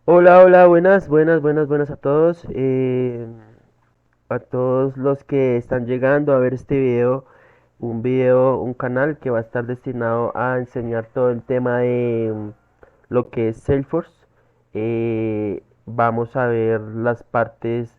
Hola, hola, buenas a todos los que están llegando a ver este video, un canal que va a estar destinado a enseñar todo el tema de lo que es Salesforce. Vamos a ver las partes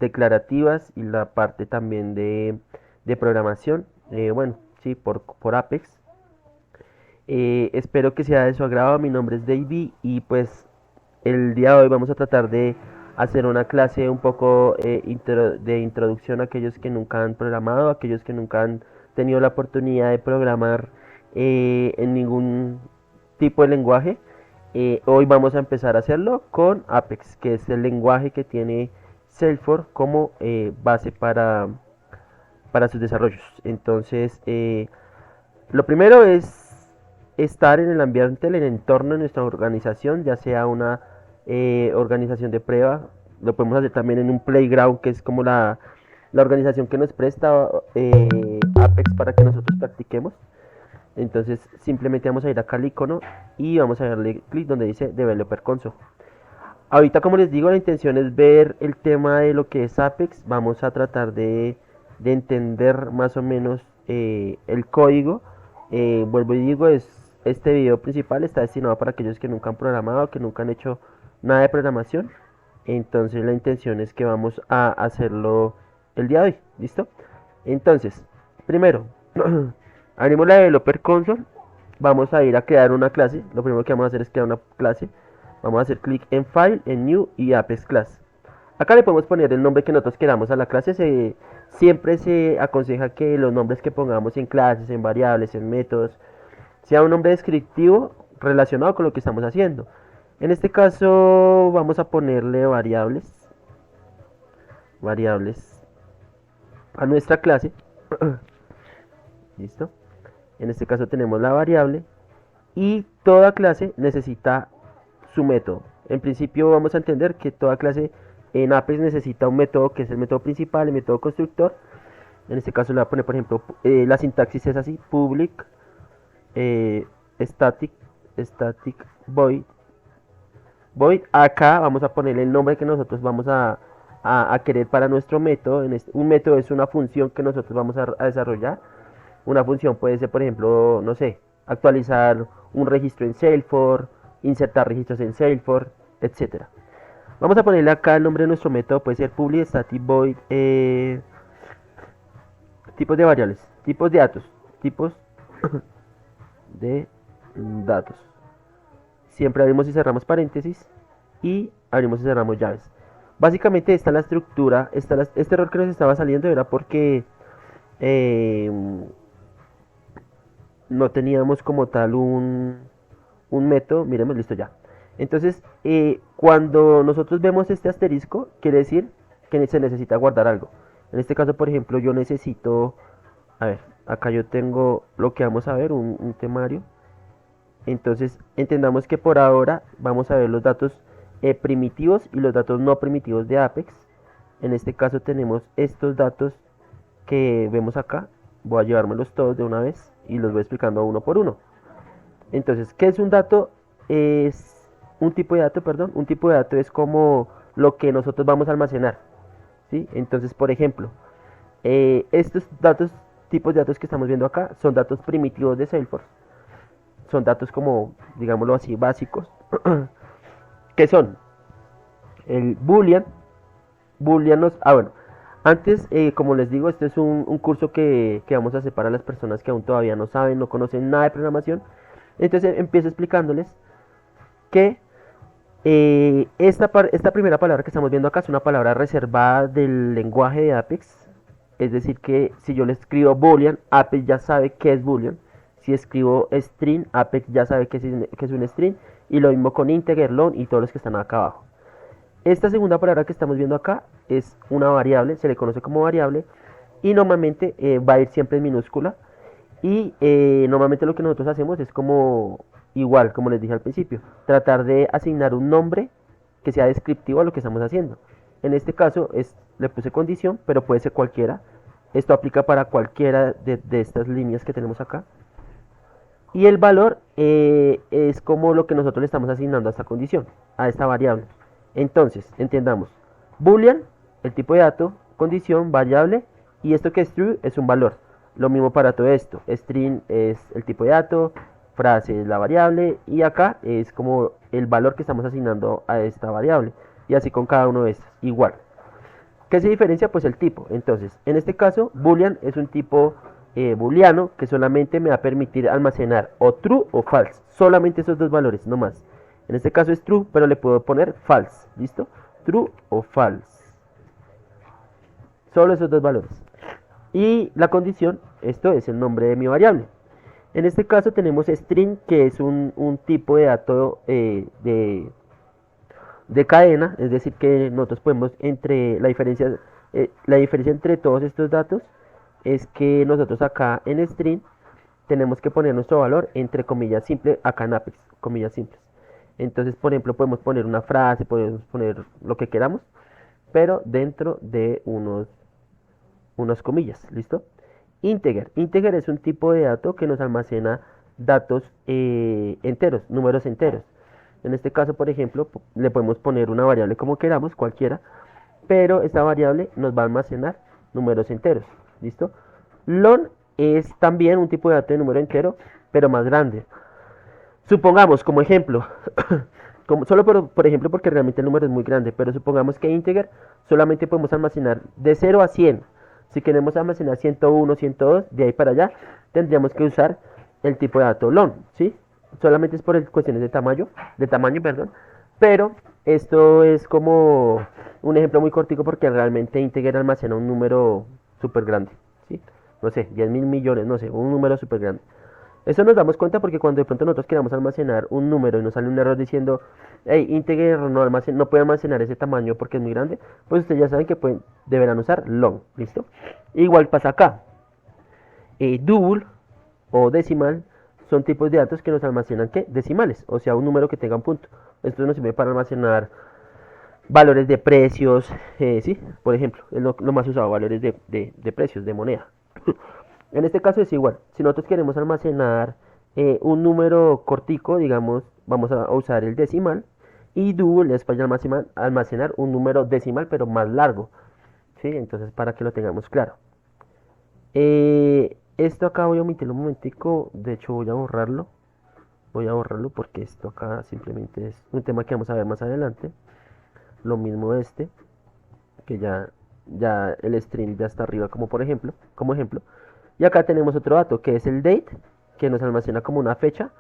declarativas y la parte también de programación. Bueno, sí, por Apex. Espero que sea de su agrado. Mi nombre es Davey y pues el día de hoy vamos a tratar de hacer una clase un poco de introducción a aquellos que nunca han programado, aquellos que nunca han tenido la oportunidad de programar en ningún tipo de lenguaje. Hoy vamos a empezar a hacerlo con Apex, que es el lenguaje que tiene Salesforce como base para sus desarrollos. Entonces, lo primero es estar en el ambiente, en el entorno de nuestra organización, ya sea una organización de prueba, lo podemos hacer también en un playground, que es como la organización que nos presta Apex para que nosotros practiquemos. Entonces simplemente vamos a ir acá al icono y vamos a darle clic donde dice Developer Console. Ahorita, como les digo, la intención es ver el tema de lo que es Apex. Vamos a tratar de entender más o menos el código. Vuelvo y digo, este video principal está destinado para aquellos que nunca han programado, que nunca han hecho nada de programación. Entonces la intención es que vamos a hacerlo el día de hoy. ¿Listo? Entonces, primero, abrimos la Developer Console. Vamos a ir a crear una clase. Lo primero que vamos a hacer es crear una clase. Vamos a hacer clic en File, en New y Apex Class. Acá le podemos poner el nombre que nosotros queramos a la clase. Siempre se aconseja que los nombres que pongamos en clases, en variables, en métodos, sea un nombre descriptivo relacionado con lo que estamos haciendo. En este caso vamos a ponerle variables a nuestra clase. ¿Listo? En este caso tenemos la variable y toda clase necesita su método. En principio vamos a entender que toda clase en Apex necesita un método que es el método principal, el método constructor. En este caso le voy a poner, por ejemplo, la sintaxis es así: public, eh, static, static void. Acá vamos a poner el nombre que nosotros vamos a querer para nuestro método. Un método es una función que nosotros vamos a desarrollar. Una función puede ser, por ejemplo, no sé, actualizar un registro en Salesforce, insertar registros en Salesforce, etcétera. Vamos a ponerle acá el nombre de nuestro método, puede ser public static void, tipos de variables, tipos de datos. Siempre abrimos y cerramos paréntesis y abrimos y cerramos llaves. Básicamente esta es la estructura, este error que nos estaba saliendo era porque eh, no teníamos como tal un método. Miremos, listo ya. Entonces, cuando nosotros vemos este asterisco, quiere decir que se necesita guardar algo. En este caso, por ejemplo, yo necesito, a ver, acá yo tengo lo que vamos a ver, un temario. Entonces, entendamos que por ahora vamos a ver los datos primitivos y los datos no primitivos de Apex. En este caso tenemos estos datos que vemos acá. Voy a llevármelos todos de una vez y los voy explicando uno por uno. Entonces, ¿qué es un dato? Es un tipo de dato, perdón. Un tipo de dato es como lo que nosotros vamos a almacenar, ¿sí? Entonces, por ejemplo, estos tipos de datos que estamos viendo acá, son datos primitivos de Salesforce. Son datos como, digámoslo así, básicos, que son el Boolean. Bueno, antes, como les digo, este es un curso que vamos a hacer para las personas que aún todavía no saben, no conocen nada de programación. Entonces empiezo explicándoles que esta primera palabra que estamos viendo acá es una palabra reservada del lenguaje de Apex. Es decir, que si yo le escribo Boolean, Apex ya sabe qué es Boolean. Si escribo string, Apex ya sabe que es un string. Y lo mismo con integer, long y todos los que están acá abajo. Esta segunda palabra que estamos viendo acá es una variable, se le conoce como variable. Y normalmente va a ir siempre en minúscula. Y normalmente lo que nosotros hacemos es como igual, como les dije al principio, tratar de asignar un nombre que sea descriptivo a lo que estamos haciendo. En este caso le puse condición, pero puede ser cualquiera. Esto aplica para cualquiera de estas líneas que tenemos acá. Y el valor es como lo que nosotros le estamos asignando a esta condición, a esta variable. Entonces, entendamos, boolean, el tipo de dato, condición, variable, y esto que es true es un valor. Lo mismo para todo esto, string es el tipo de dato, frase es la variable, y acá es como el valor que estamos asignando a esta variable. Y así con cada uno de estos, igual. ¿Qué se diferencia? Pues el tipo. Entonces, en este caso, boolean es un tipo booleano que solamente me va a permitir almacenar o true o false. Solamente esos dos valores, no más. En este caso es true, pero le puedo poner false. ¿Listo? True o false. Solo esos dos valores. Y la condición, esto es el nombre de mi variable. En este caso tenemos string, que es un tipo de dato de cadena, es decir, que nosotros podemos la diferencia entre todos estos datos es que nosotros acá en string tenemos que poner nuestro valor entre comillas simples, acá en Apex, comillas simples. Entonces, por ejemplo, podemos poner una frase, podemos poner lo que queramos, pero dentro de unas comillas, ¿listo? Integer. Integer es un tipo de dato que nos almacena datos enteros, números enteros. En este caso, por ejemplo, le podemos poner una variable como queramos, cualquiera, pero esta variable nos va a almacenar números enteros, ¿listo? Long es también un tipo de dato de número entero, pero más grande. Supongamos, como ejemplo, solo por ejemplo porque realmente el número es muy grande, pero supongamos que integer solamente podemos almacenar de 0 a 100. Si queremos almacenar 101, 102, de ahí para allá, tendríamos que usar el tipo de dato long, ¿sí? Solamente es por cuestiones de tamaño, perdón, pero esto es como un ejemplo muy cortico porque realmente integer almacena un número súper grande, ¿sí? No sé, 10.000 millones, no sé, un número súper grande. Eso nos damos cuenta porque cuando de pronto nosotros queramos almacenar un número y nos sale un error diciendo, hey, integer no puede almacenar ese tamaño porque es muy grande, pues ustedes ya saben que deberán usar long, ¿listo? Igual pasa acá. Double o decimal son tipos de datos que nos almacenan, ¿qué? Decimales, o sea, un número que tenga un punto. Esto nos sirve para almacenar valores de precios, ¿sí? Por ejemplo, es lo más usado, valores de precios, de moneda. En este caso es igual. Si nosotros queremos almacenar un número cortico, digamos, vamos a usar el decimal. Y double es para almacenar un número decimal, pero más largo. ¿Sí? Entonces, para que lo tengamos claro. Esto acá voy a omitirlo un momentico. De hecho, voy a borrarlo. Voy a borrarlo porque esto acá simplemente es un tema que vamos a ver más adelante. Lo mismo este, que ya el string ya está arriba como ejemplo. Y acá tenemos otro dato que es el date, que nos almacena como una fecha,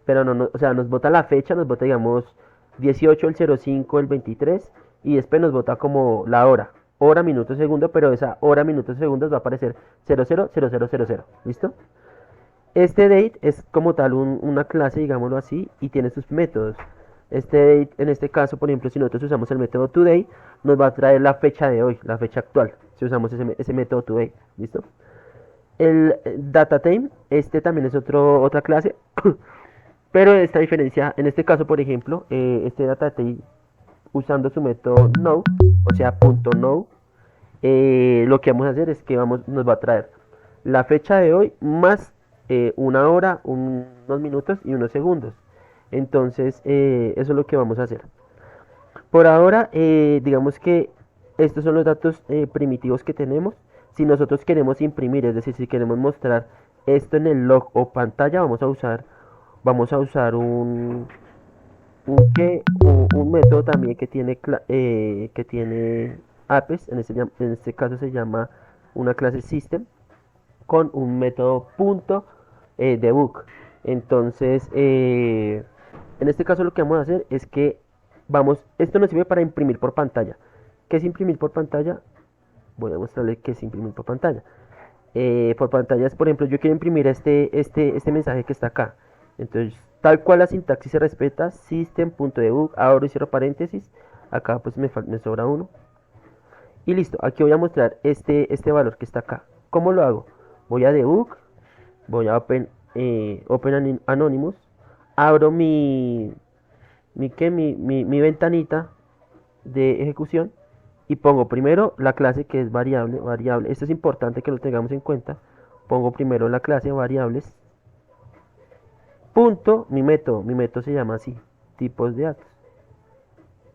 pero o sea, nos bota la fecha, nos bota digamos 18, el 05, el 23, y después nos bota como la hora, minuto, segundo, pero esa hora, minutos, segundos va a aparecer 000000, ¿listo? Este date es como tal una clase, digámoslo así, y tiene sus métodos. Este date, en este caso, por ejemplo, si nosotros usamos el método today, nos va a traer la fecha de hoy, la fecha actual, si usamos ese método today, ¿listo? El DataTime, este también es otra clase, pero esta diferencia, en este caso, por ejemplo, este DataTime usando su método now, o sea, .now, lo que vamos a hacer es que nos va a traer la fecha de hoy más una hora, unos minutos y unos segundos. Entonces, eso es lo que vamos a hacer. Por ahora, digamos que estos son los datos primitivos que tenemos. Si nosotros queremos imprimir, es decir, si queremos mostrar esto en el log o pantalla, vamos a usar un método también que tiene Apex, en este caso se llama una clase system, con un método debug. Entonces, en este caso lo que vamos a hacer es que esto nos sirve para imprimir por pantalla. ¿Qué es imprimir por pantalla? Voy a mostrarle qué es imprimir por pantalla. Por pantalla es, por ejemplo, yo quiero imprimir este mensaje que está acá. Entonces, tal cual la sintaxis se respeta, system.debug, abro y cierro paréntesis. Acá pues me sobra uno. Y listo, aquí voy a mostrar este valor que está acá. ¿Cómo lo hago? Voy a debug, voy a open anonymous, abro mi ventanita de ejecución y pongo primero la clase que es variable. Esto es importante que lo tengamos en cuenta. Pongo primero la clase variables punto, mi método se llama así, tipos de datos.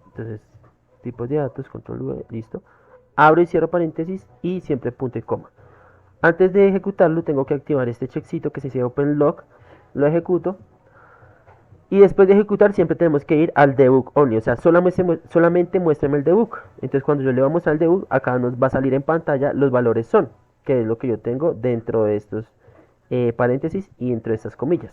Entonces, tipos de datos, control V, listo. Abro y cierro paréntesis y siempre punto y coma. Antes de ejecutarlo tengo que activar este checkcito que se dice open log, lo ejecuto y después de ejecutar siempre tenemos que ir al debug only, o sea, solamente muéstrame el debug. Entonces cuando yo le vamos al debug, acá nos va a salir en pantalla los valores son, que es lo que yo tengo dentro de estos paréntesis y dentro de estas comillas.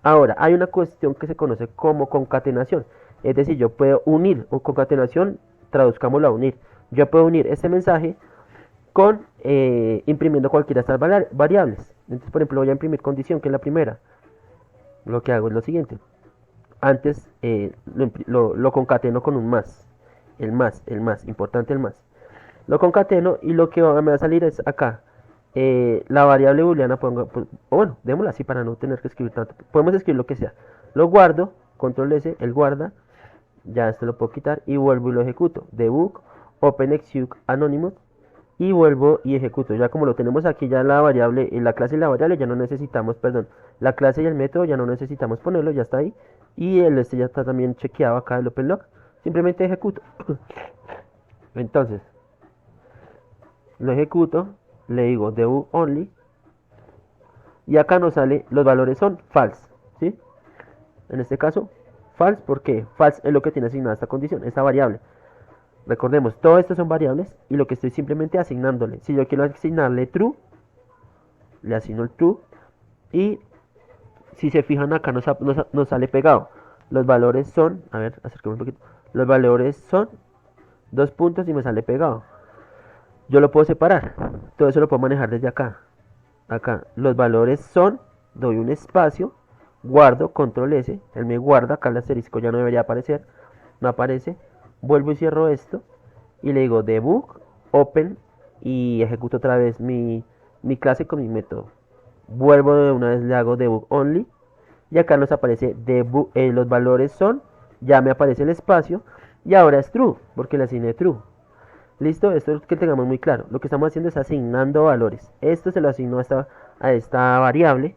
Ahora, hay una cuestión que se conoce como concatenación, es decir, yo puedo unir, o concatenación, traduzcámoslo a unir. Yo puedo unir este mensaje con imprimiendo cualquiera de estas variables. Entonces, por ejemplo, voy a imprimir condición, que es la primera. Lo que hago es lo siguiente. Antes lo concateno con un más. El más, importante el más. Lo concateno y lo que me va a salir es acá. La variable booleana, bueno, démosla así para no tener que escribir tanto. Podemos escribir lo que sea. Lo guardo, control S, el guarda. Ya esto lo puedo quitar y vuelvo y lo ejecuto. Debug, OpenExec Anonymous. Y vuelvo y ejecuto. Ya como lo tenemos aquí, ya la variable, en la clase y la variable ya no necesitamos, perdón, la clase y el método ya no necesitamos ponerlo, ya está ahí. Y este ya está también chequeado acá el open log. Simplemente ejecuto. Entonces, lo ejecuto, le digo debug only. Y acá nos sale, los valores son false, ¿sí? En este caso, false, porque false es lo que tiene asignada esta condición, esta variable. Recordemos, todo esto son variables y lo que estoy simplemente asignándole. Si yo quiero asignarle true, le asigno el true. Y si se fijan acá nos sale pegado. Los valores son, a ver, acerquemos un poquito. Los valores son 2 puntos y me sale pegado. Yo lo puedo separar. Todo eso lo puedo manejar desde acá. Acá, los valores son, doy un espacio, guardo, control S, él me guarda, acá el asterisco ya no debería aparecer, no aparece. Vuelvo y cierro esto y le digo debug, open y ejecuto otra vez mi clase con mi método. Vuelvo de una vez, le hago debug only y acá nos aparece debug, los valores son, ya me aparece el espacio y ahora es true porque le asigné true. Listo, esto es que tengamos muy claro. Lo que estamos haciendo es asignando valores. Esto se lo asigno a esta variable.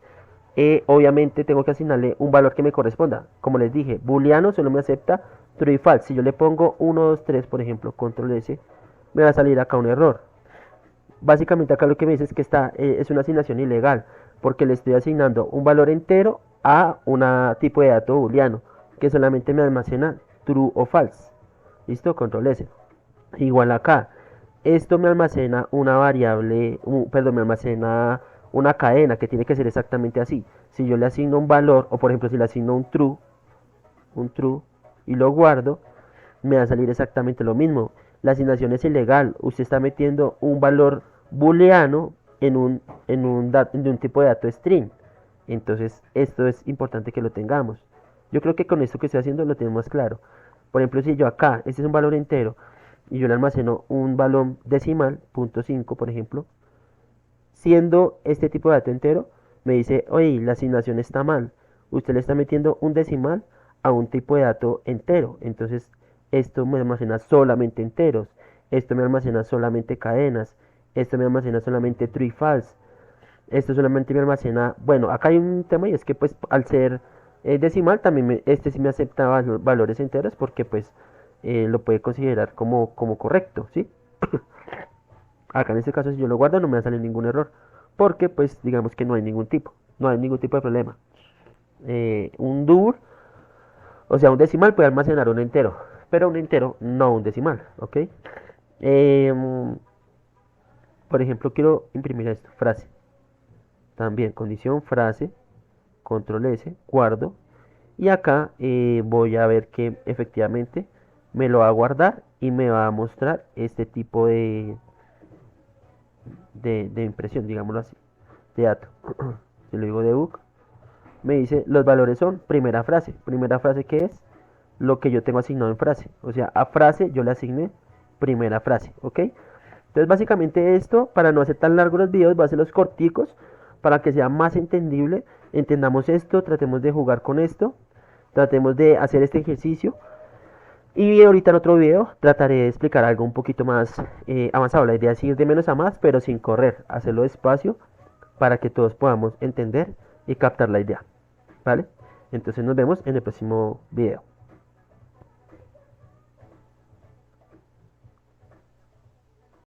Obviamente tengo que asignarle un valor que me corresponda. Como les dije, booleano solo me acepta true y false. Si yo le pongo 1, 2, 3, por ejemplo, control S, me va a salir acá un error. Básicamente acá lo que me dice es que es una asignación ilegal, porque le estoy asignando un valor entero a un tipo de dato booleano, que solamente me almacena true o false. Listo, control S. Igual acá, esto me almacena una variable, perdón, me almacena una cadena que tiene que ser exactamente así. Si yo le asigno un valor, o por ejemplo si le asigno un true y lo guardo, me va a salir exactamente lo mismo. La asignación es ilegal, usted está metiendo un valor booleano en un tipo de dato string. Entonces esto es importante que lo tengamos. Yo creo que con esto que estoy haciendo lo tenemos claro. Por ejemplo, si yo acá, este es un valor entero, y yo le almaceno un valor decimal, 0.5 por ejemplo, siendo este tipo de dato entero, me dice, oye, la asignación está mal, usted le está metiendo un decimal a un tipo de dato entero, entonces esto me almacena solamente enteros, esto me almacena solamente cadenas, esto me almacena solamente true y false, esto solamente me almacena, bueno, acá hay un tema y es que pues al ser decimal también este sí me acepta valores enteros porque pues lo puede considerar como correcto, ¿sí? Acá en este caso si yo lo guardo no me va a salir ningún error, porque pues digamos que no hay ningún tipo de problema. Un dur, o sea un decimal puede almacenar un entero, pero un entero no un decimal, ¿ok? Por ejemplo quiero imprimir esto, frase, también condición frase, control S, guardo, y acá voy a ver que efectivamente me lo va a guardar y me va a mostrar este tipo de impresión, digámoslo así, de dato. Si le digo debug, me dice los valores son primera frase que es lo que yo tengo asignado en frase, o sea, a frase yo le asigné primera frase, ¿ok? Entonces básicamente esto, para no hacer tan largos los videos, voy a hacer los corticos para que sea más entendible, entendamos esto, tratemos de jugar con esto, tratemos de hacer este ejercicio. Y ahorita en otro video trataré de explicar algo un poquito más avanzado. La idea es ir de menos a más, pero sin correr, hacerlo despacio para que todos podamos entender y captar la idea. ¿vale? Entonces nos vemos en el próximo video.